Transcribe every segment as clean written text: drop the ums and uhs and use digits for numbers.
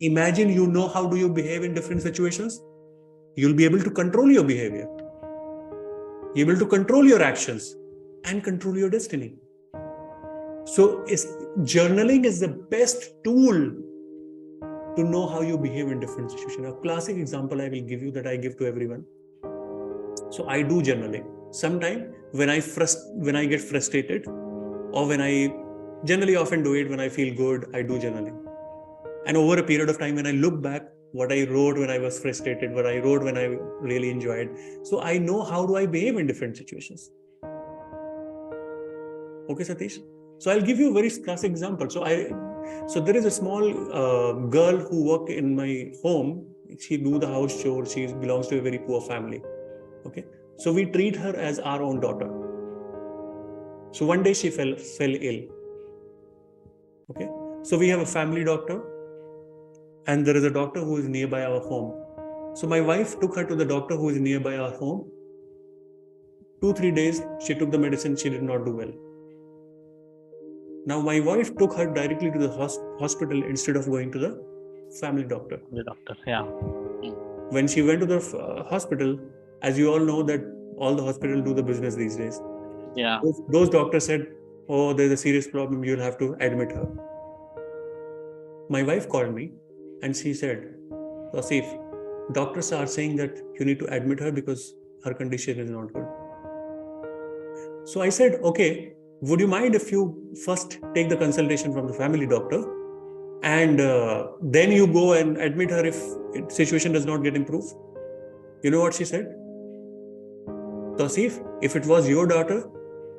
Imagine you know how do you behave in different situations. You'll be able to control your behavior. You're able to control your actions and control your destiny. So journaling is the best tool to know how you behave in different situations. A classic example I will give you that I give to everyone. So I do journaling. Sometimes when I get frustrated, or when I generally often do it when I feel good, I do journaling. And over a period of time, when I look back, what I wrote when I was frustrated, what I wrote when I really enjoyed, so I know how do I behave in different situations. Okay, Satish? So I'll give you a very classic example. So there is a small girl who works in my home. She do the house chores. She belongs to a very poor family. Okay. So we treat her as our own daughter. So one day she fell ill. Okay. So we have a family doctor, and there is a doctor who is nearby our home. So my wife took her to the doctor who is nearby our home. 2-3 days, she took the medicine. She did not do well. Now my wife took her directly to the hospital instead of going to the family doctor. The doctor, yeah. When she went to the hospital, as you all know that all the hospitals do the business these days. Yeah. Those doctors said, "Oh, there's a serious problem. You'll have to admit her." My wife called me and she said, "Tauseef, doctors are saying that you need to admit her because her condition is not good." So I said, "Okay, would you mind if you first take the consultation from the family doctor and then you go and admit her if situation does not get improved?" You know what she said? "Tauseef, if it was your daughter,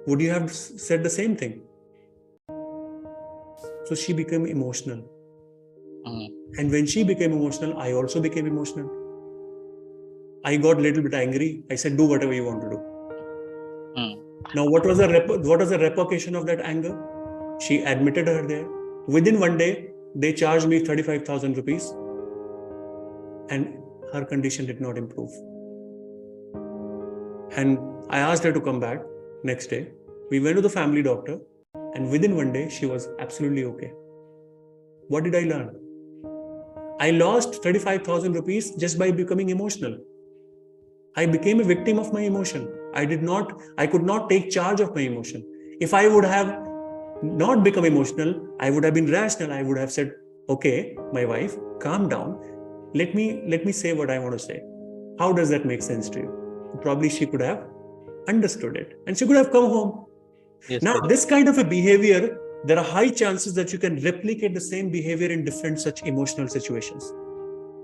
would you have said the same thing?" So she became emotional. And when she became emotional, I also became emotional. I got a little bit angry. I said, "Do whatever you want to do." Now, what was the repercussion of that anger? She admitted her there. Within one day, they charged me 35,000 rupees, and her condition did not improve. And I asked her to come back next day. We went to the family doctor, and within one day, she was absolutely okay. What did I learn? I lost 35,000 rupees just by becoming emotional. I became a victim of my emotion. I could not take charge of my emotion. If I would have not become emotional, I would have been rational. I would have said, "Okay, my wife, calm down. Let me say what I want to say. How does that make sense to you?" Probably she could have understood it and she could have come home. Yes, now, this kind of a behavior, there are high chances that you can replicate the same behavior in different such emotional situations,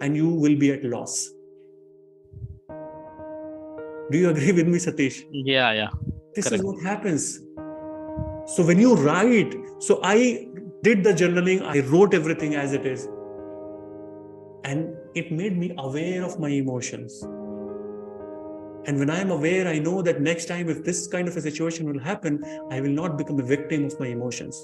and you will be at loss. Do you agree with me, Satish? Yeah. This is what happens. So when you write, so I did the journaling, I wrote everything as it is, and it made me aware of my emotions. And when I am aware, I know that next time if this kind of a situation will happen, I will not become a victim of my emotions.